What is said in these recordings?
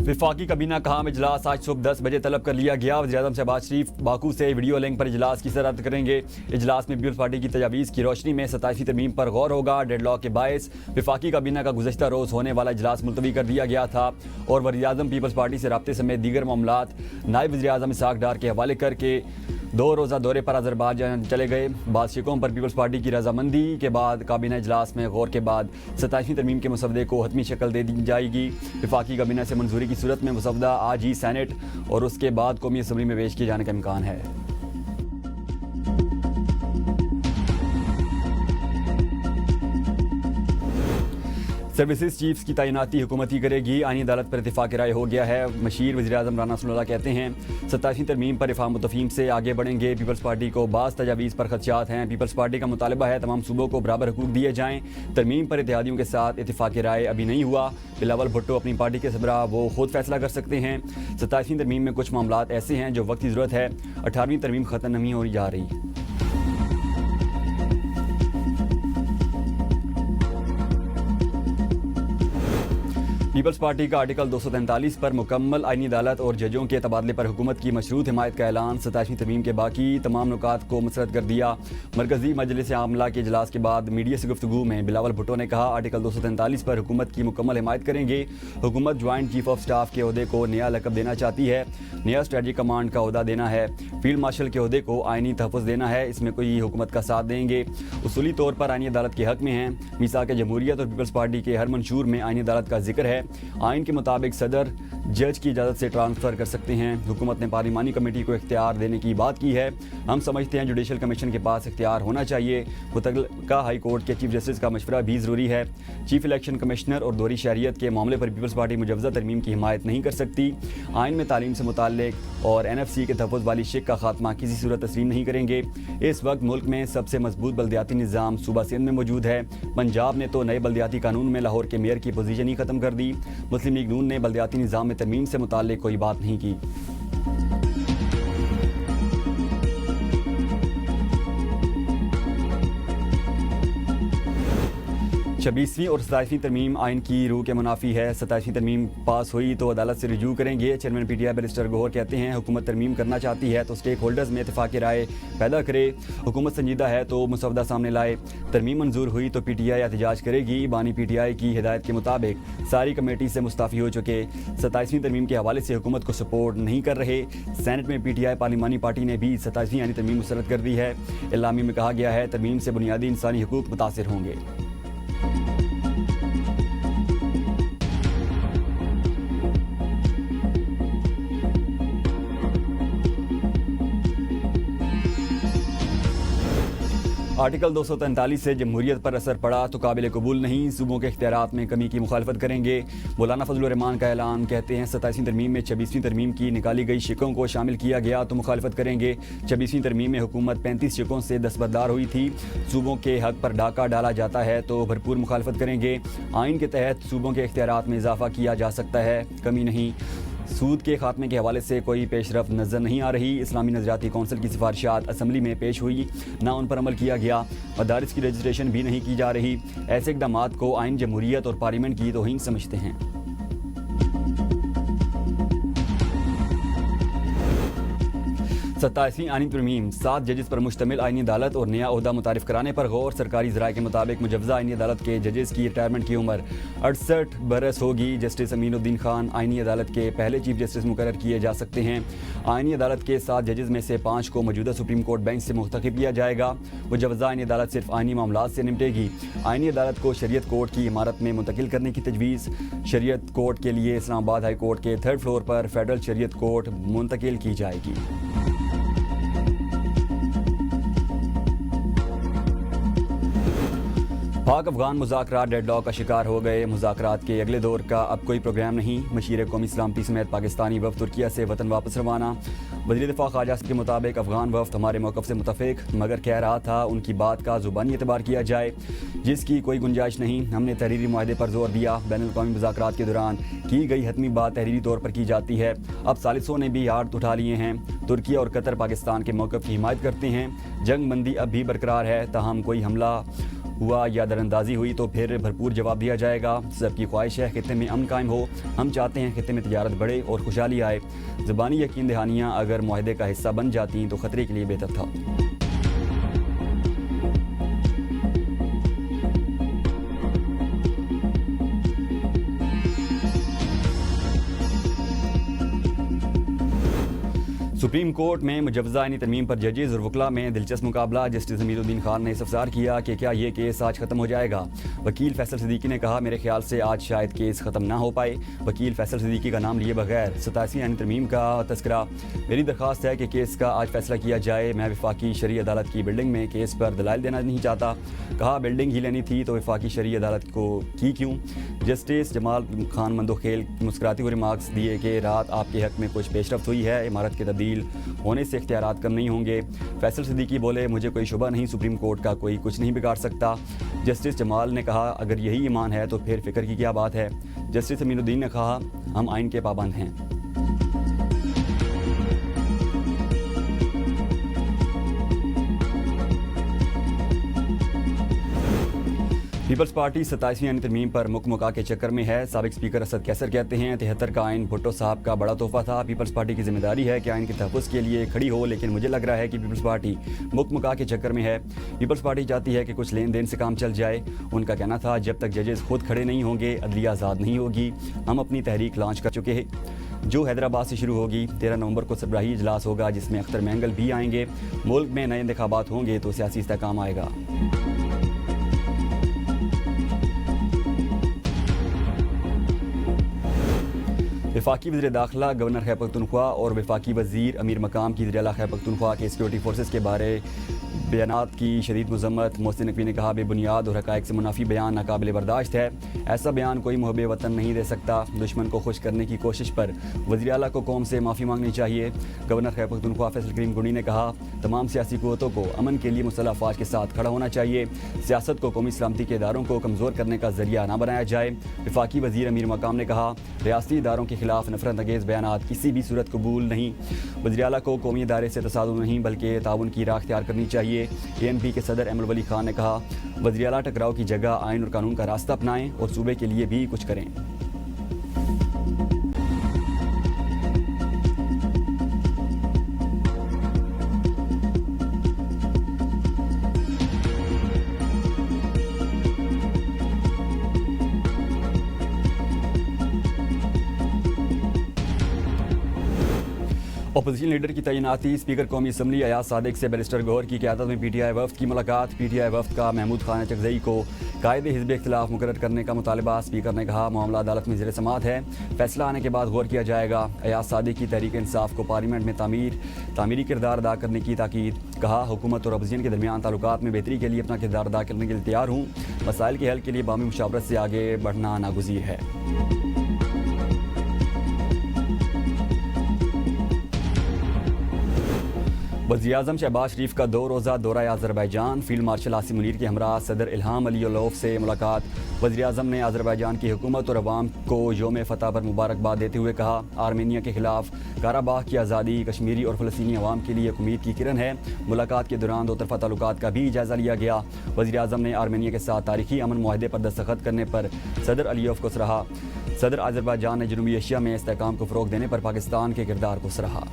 वफाकी काबीना का अहम इजलास आज सुबह 10 बजे तलब कर लिया गया। वज़ीर-ए-आज़म शहबाज शरीफ बाकू से वीडियो लिंक पर इजलास की सदारत करेंगे। इजलास में पीपल्स पार्टी की तजावीज़ की रोशनी में 27वीं तरमीम पर गौर होगा। डेडलॉक के बायस वफाकी काबीना का गुज़श्ता रोज़ होने वाला इजलास मुलतवी कर दिया गया था और वज़ीर-ए-आज़म पीपल्स पार्टी से रब्ते समेत दीगर मामलात नायब वज़ीर-ए-आज़म इसहाक डार के हवाले करके 2 रोज़ा दौरे पर अज़रबैजान चले गए। बाद शिकों पर पीपल्स पार्टी की रजामंदी के बाद काबीना इजलास में गौर के बाद 27वीं तरमीम के मसवदे को हतमी शक्ल दे दी जाएगी। वफाकी काबीना से मंजूरी की सूरत में मसवदा आज ही सेनेट और उसके बाद कौमी असम्बली में पेश किए जाने का इम्कान है। सर्विसेज चीफ्स की तैनाती हुकूमती करेगी। आईनी अदालत पर इत्तेफाक राय हो गया है। मशीर वज़ीर-ए-आज़म राना सनाउल्लाह कहते हैं 27वीं तरमीम पर इफ़ाम मुतफ़ीम से आगे बढ़ेंगे। पीपल्स पार्टी को बाज़ तजावीज़ पर खदशात हैं। पीपल्स पार्टी का मुतालबा है तमाम सूबों को बराबर हकूक़ दिए जाएँ। तरमीम पर इत्तेहादियों के साथ इत्तेफाक राय अभी नहीं हुआ। बिलावल भुट्टो अपनी पार्टी के सरबराह वो खुद फैसला कर सकते हैं। 27वीं तरमीम में कुछ मामलात ऐसे हैं जो वक्त की ज़रूरत है। 18वीं तरमीम ख़त्म नहीं हो जा रही। पीपल्स पार्टी का आर्टिकल 243 पर मुकम्मल आईनी अदालत और जजों के तबादले पर हुकूमत की मशरूत हिमायत का ऐलान। 27वीं तरमीम के बाकी तमाम नुकात को मुस्तरद कर दिया। मरकजी मजलिस आमला के इजलास के बाद मीडिया से गुफ्तगू में बिलावल भुट्टो ने कहा आर्टिकल 243 पर हुकूमत की मुकम्मल हिमायत करेंगे। हुकूमत ज्वाइंट चीफ ऑफ स्टाफ के अहदे को नया लकब देना चाहती है, नया स्ट्रेटजिक कमांड का अहदा देना है, फील्ड मार्शल के अहदे को आईनी तहफ़्फ़ुज़ देना है। इसमें कोई हुकूमत का साथ देंगे। उसूली तौर पर आईनी अदालत के हक में हैं। मीसाक जमहूरियत और पीपल्स पार्टी के हर मंशूर में आईनी अदालत का जिक्र है। आइन के मुताबिक सदर जज की इजाज़त से ट्रांसफ़र कर सकते हैं। हुकूमत ने पार्लिमानी कमेटी को इख्तियार देने की बात की है। हम समझते हैं जुडिशल कमीशन के पास इख्तियार होना चाहिए। मुतल्लिका हाई कोर्ट के चीफ जस्टिस का मशवरा भी ज़रूरी है। चीफ इलेक्शन कमिश्नर और दोहरी शहरियत के मामले पर पीपल्स पार्टी मुजवज़ा तरमीम की हिमायत नहीं कर सकती। आइन में तालीम से मुताल्लिक और NFC के तहफ़्फ़ुज़ वाली शिक का खात्मा किसी सूरत तस्लीम नहीं करेंगे। इस वक्त मुल्क में सबसे मजबूत बल्दियाती निज़ाम सूबा सिंध में मौजूद है। पंजाब ने तो नए बल्दियाती कानून में लाहौर के मेयर की पोजीशन ही ख़त्म कर दी। मुस्लिम लीग नून ने बल्दियाती निज़ाम में तरमीम से मुताल्लिक कोई बात नहीं की। 26वीं और 27वीं तरमीम आइन की रूह के मुनाफी है। 27वीं तरमीम पास हुई तो अदालत से रिजू करेंगे। चेयरमैन PTI बैरिस्टर गौहर कहते हैं हुकूमत तरमीम करना चाहती है तो स्टेक होल्डर्स में इत्तेफाक राय पैदा करे। हुकूमत संजीदा है तो मसवदा सामने लाए। तरमीम मंजूर हुई तो PTI एहतजाज करेगी। बानी PTI की हिदायत के मुताबिक सारी कमेटी से मुस्ताफ़ी हो चुके। 27वीं तरमीम के हवाले से हुकूमत को सपोर्ट नहीं कर रहे। सेनेट में PTI पार्लिमानी पार्टी ने भी 27वीं आईनी तरमीम मुस्तरद कर दी है। इलामी में कहा गया है तरमीम से बुनियादी इंसानी हकूक़ मुतासिर होंगे। आर्टिकल 243 से जमहूरियत पर असर पड़ा तो काबिल कबूल नहीं। सूबों के इख्तियारात में कमी की मुखालफत करेंगे। मौलाना फजलुर रहमान का ऐलान। कहते हैं 27वीं तरमीम में 26वीं तरमीम की निकाली गई शिकों को शामिल किया गया तो मुखालफत करेंगे। 26वीं तरमीम में हुकूमत 35 शिकों से दस्तबरदार हुई थी। सूबों के हक पर डाका डाला जाता है तो भरपूर मुखालफत करेंगे। आइन के तहत सूबों के इख्तियारात में इजाफा किया जा सकता है, कमी नहीं। सूद के खात्मे के हवाले से कोई पेशरफ नज़र नहीं आ रही। इस्लामी नज़रियाती कौंसिल की सिफारिशात असम्बली में पेश हुई, ना उन पर अमल किया गया। मदारिस की रजिस्ट्रेशन भी नहीं की जा रही। ऐसे इक़दामात को आइन जमहूरियत और पार्लियामेंट की तौहीन समझते हैं। 27वीं आईनी तरमीम 7 जजेस पर मुश्तमिल आईनी अदालत और नया ओहदा मुतारिफ कराने पर गौर। सरकारी ज़राए के मुताबिक मुजवज़ा आईनी अदालत के जजेस की रिटायरमेंट की उम्र 68 बरस होगी। जस्टिस अमीनुद्दीन खान आईनी अदालत के पहले चीफ जस्टिस मुकर्रर किए जा सकते हैं। आईनी अदालत के 7 जजेस में से 5 को मौजूदा सुप्रीम कोर्ट बेंच से मुंतखब किया जाएगा। मुजवज़ा आईनी अदालत सिर्फ आईनी मामलात से निपटेगी। आईनी अदालत को शरीयत कोर्ट की इमारत में मुंतकिल करने की तजवीज़। शरीयत कोर्ट के लिए इस्लामाबाद हाई कोर्ट के 3rd फ्लोर पर फेडरल शरीयत कोर्ट मुंतकिल की जाएगी। पाक अफगान मुज़ाकरात डेडलॉक का शिकार हो गए। मुज़ाकरात के अगले दौर का अब कोई प्रोग्राम नहीं। मशीर कौमी सलामती समेत पाकिस्तानी वफ़द तुर्किया से वतन वापस रवाना। वज़ीर दिफ़ा ख्वाजा आसिफ के मुताबिक अफगान वफ़द हमारे मौक़िफ़ से मुतफ़िक, मगर कह रहा था उनकी बात का ज़ुबानी एतबार किया जाए जिसकी कोई गुंजाइश नहीं। हमने तहरीरी मुआहदे पर जोर दिया। बैनुल-अक़वामी मुज़ाकरात के दौरान की गई हतमी बात तहरीरी तौर पर की जाती है। अब सालिसों ने भी हाथ उठा लिए हैं। तुर्किया और कतर पाकिस्तान के मौक़िफ़ की हिमायत करते हैं। जंग बंदी अब भी बरकरार है, ताहम कोई हमला हुआ या दरअंदाजी हुई तो फिर भरपूर जवाब दिया जाएगा। सबकी ख्वाहिश है खित्ते में अमन कायम हो। हम चाहते हैं खित्ते में तिजारत बढ़े और खुशहाली आए। ज़बानी यकीन दहानियाँ अगर मुआहदे का हिस्सा बन जाती तो ख़तरे के लिए बेहतर था। सुप्रीम कोर्ट में मुजवजा आईनी तरमीम पर जजेस और वकला में दिलचस्प मुकाबला। जस्टिस हमीदुद्दीन खान ने इस्तफसार किया कि क्या ये केस आज ख़त्म हो जाएगा। वकील फैसल सिद्दीकी ने कहा, मेरे ख्याल से आज शायद केस ख़त्म ना हो पाए। वकील फैसल सिद्दीकी का नाम लिए बगैर 87वीं आईनी तरमीम का तस्करा। मेरी दरख्वास्त है कि केस का आज फैसला किया जाए। मैं वफाकी शरई अदालत की बिल्डिंग में केस पर दलाइल देना नहीं चाहता। कहा, बिल्डिंग ही लेनी थी तो वफाकी शरई अदालत को की क्यों। जस्टिस जमाल खान मंदोखेल मुस्कुराते हुए रिमार्क्स दिए कि रात आपके हक में कुछ पेशरफ्त हुई है। इमारत के तब्दील होने से इख्तियारात कम नहीं होंगे। फैसल सिद्दीकी बोले, मुझे कोई शुबा नहीं, सुप्रीम कोर्ट का कोई कुछ नहीं बिगाड़ सकता। जस्टिस जमाल ने कहा, अगर यही ईमान है तो फिर फिक्र की क्या बात है। जस्टिस अमीनुद्दीन ने कहा, हम आइन के पाबंद हैं। पीपल्स पार्टी 27वीं आईनी तरमीम पर मुकमुका के चक्कर में है। साबिक स्पीकर असद कैसर कहते हैं, 73 का आइन भुट्टो साहब का बड़ा तोहफा था। पीपल्स पार्टी की जिम्मेदारी है कि आइन के तहफ़्फ़ुज़ के लिए खड़ी हो, लेकिन मुझे लग रहा है कि पीपल्स पार्टी मुकमुका के चक्कर में है। पीपल्स पार्टी चाहती है कि कुछ लेन देन से काम चल जाए। उनका कहना था, जब तक जजेस खुद खड़े नहीं होंगे अदलिया आज़ाद नहीं होगी। हम अपनी तहरीक लॉन्च कर चुके हैं जो हैदराबाद से शुरू होगी। 13 नवंबर को सरबराही इजलास होगा जिसमें अख्तर मैंगल भी आएंगे। मुल्क में नए इंतखाबात होंगे तो सियासी इस्तेहकाम आएगा। वफाकी वज़ीर दाखिला गवर्नर खैबर पख्तूनख्वा और वफाकी वज़ीर अमीर मकाम की ज़िला खैबर पख्तूनख्वा के सिक्योरिटी फोर्सेस के बारे बयानात की शदीद मज़म्मत। मोहसिन नकवी ने कहा, बेबुनियाद और हक़ाइक़ से मुनाफी बयान नाकाबिले बर्दाश्त है। ऐसा बयान कोई मुहब्बे वतन नहीं दे सकता। दुश्मन को खुश करने की कोशिश पर वज़ीर आला को कौम से माफ़ी मांगनी चाहिए। गवर्नर खैबर पख्तूनख्वा फैसल करीम गुंडी ने कहा, तमाम सियासी क़ुव्वतों को अमन के लिए मुसल्लह अफ़वाज के साथ खड़ा होना चाहिए। सियासत को कौमी सलामती के इदारों को कमज़ोर करने का ज़रिया न बनाया जाए। वफाकी वज़ीर अमीर मकाम ने कहा, रियासती इदारों के खिलाफ नफरत अंगेज़ बयानात किसी भी सूरत कबूल नहीं। वज़ीर आला को कौमी इदारे से तसादुम नहीं बल्कि ताउन की राह इख्तियार करनी चाहिए। ANP के सदर अहमद वली खान ने कहा, वज़ीर आला टकराव की जगह आइन और कानून का रास्ता अपनाएं और सूबे के लिए भी कुछ करें। अपोजिशन लीडर की तैनाती। स्पीकर कौमी असम्बली अयाज सादिक से बैरिस्टर गौहर की क़यादत में PTI वफ़द की मुलाकात। PTI वफ़द का महमूद खान चकजई को कायदे हिज़्ब इख्तिलाफ मुकर्रर करने का मुतालबा। स्पीकर ने कहा, मामला अदालत में ज़ेर समाअत है, फैसला आने के बाद गौर किया जाएगा। अयाज सादिक की तहरीक इंसाफ को पार्लियामेंट में तामीरी किरदार अदा करने की ताकीद। कहा, हुकूमत और अपोजिशन के दरमियान ताल्लुकात में बेहतरी के लिए अपना किरदार अदा करने के लिए तैयार हूँ। मसाइल के हल के लिए बामी मुशावरत से आगे बढ़ना नागुज़ीर है। वज़ीर-ए-आज़म शहबाज शरीफ का 2 रोज़ा दौरा Azerbaijan. Field marshal Asim Munir के हमरा सदर इल्हाम अलीयोव से मुलाकात। वज़ीर-ए-आज़म ने अज़रबैजान की हुकूमत और अवाम को यौम फ़तह पर मुबारकबाद देते हुए कहा, आर्मेनिया के खिलाफ काराबाग की आज़ादी कश्मीरी और फ़लस्तीनी अवाम के लिए एक उम्मीद की किरण है। मुलाकात के दौरान 2 तरफ़ा ताल्लुकात का भी जायज़ा लिया गया। वज़ीर-ए-आज़म ने आर्मेनिया के साथ तारीखी अमन मुआहदे पर दस्तखत करने पर सदर अलीयोव को सराहा। सदर अज़रबैजान ने जनूबी एशिया में इस्तेहकाम को फ़रोग़ देने पर पाकिस्तान के किरदार को सराहा।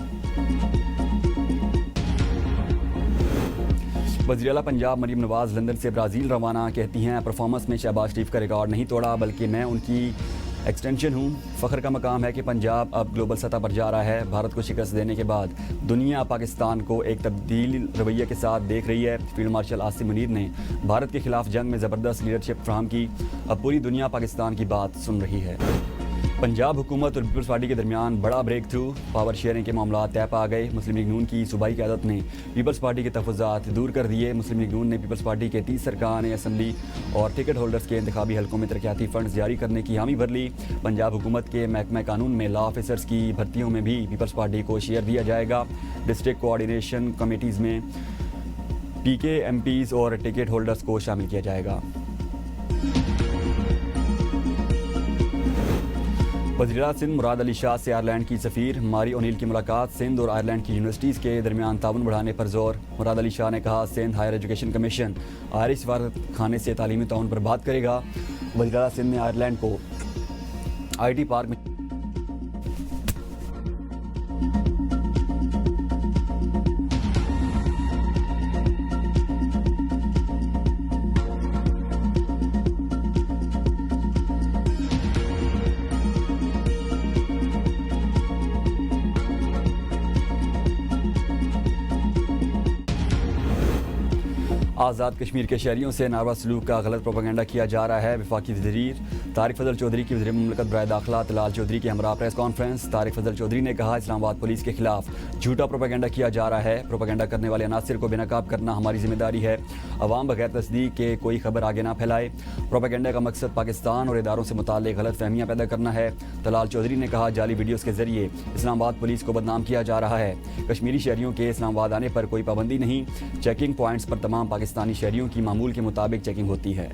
वज़ीर आला पंजाब मरीम नवाज़ लंदन से ब्राज़ील रवाना। कहती हैं, परफॉर्मेंस में शहबाज शरीफ का रिकॉर्ड नहीं तोड़ा बल्कि मैं उनकी एक्सटेंशन हूँ। फ़ख्र का मकाम है कि पंजाब अब ग्लोबल सतह पर जा रहा है। भारत को शिकस्त देने के बाद दुनिया पाकिस्तान को एक तब्दील रवैये के साथ देख रही है। फील्ड मार्शल आसिम मुनीर ने भारत के खिलाफ जंग में ज़बरदस्त लीडरशिप फ्राहम की। अब पूरी दुनिया पाकिस्तान की बात सुन रही है। पंजाब हुकूमत और पीपल्स पार्टी के दरमियान बड़ा ब्रेक थ्रू। पावर शेयरिंग के मामला तय पा गए। मुस्लिम लीग नून की सूबाई क़यादत ने पीपल्स पार्टी के तहफ़्फ़ुज़ात दूर कर दिए। मुस्लिम लीग नून ने पीपल्स पार्टी के 30 सरकान असम्बली और टिकट होल्डर्स के इंतखाबी हलकों में तरक्याती फ़ंड्स जारी करने की हामी भर ली। पंजाब हुकूमत के महकमा कानून में लॉ ऑफिसर्स की भर्तियों में भी पीपल्स पार्टी को शेयर दिया जाएगा। डिस्ट्रिक्ट कोऑर्डिनेशन कमेटीज़ में PK MPs और टिकट होल्डर्स को शामिल किया जाएगा। वज़ीर आला सिंध मुराद अली शाह से आयरलैंड की सफ़ीर मारी ओनील की मुलाकात। सिंध और आयरलैंड की यूनिवर्सिटीज़ के दरमियान ताउन बढ़ाने पर जोर। मुराद अली शाह ने कहा Sindh higher education commission Irish सफारत खाने से तालीमी ताउन पर बात करेगा। वज़ीर आला सिंध ने आयरलैंड को IT पार्क में आज़ाद कश्मीर के शहरियों से नारवा सलूक का गलत प्रोपेगेंडा किया जा रहा है। वफाकी वज़ीर तारिक फजल चौधरी की वज़ीर मुमलिकत बराए दाखिला तलाल चौधरी के हमरा प्रेस कॉन्फ्रेंस। तारिक फजल चौधरी ने कहा इस्लामाबाद पुलिस के खिलाफ झूठा प्रोपेगेंडा किया जा रहा है। प्रोपेगेंडा करने वाले अनासर को बेनकाब करना हमारी जिम्मेदारी है। अवाम बगैर तस्दीक के कोई खबर आगे ना फैलाए। प्रोपेगेंडा का मकसद पाकिस्तान और इदारों से मुताल्लिक गलत फहमियाँ पैदा करना है। तलाल चौधरी ने कहा जाली वीडियोज़ के जरिए इस्लामाबाद पुलिस को बदनाम किया जा रहा है। कश्मीरी शहरियों के इस्लामाबाद आने पर कोई पाबंदी नहीं। चेकिंग पॉइंट्स पर तमाम पाकिस्तानी शहरियों की मामूल के मुताबिक चेकिंग होती है।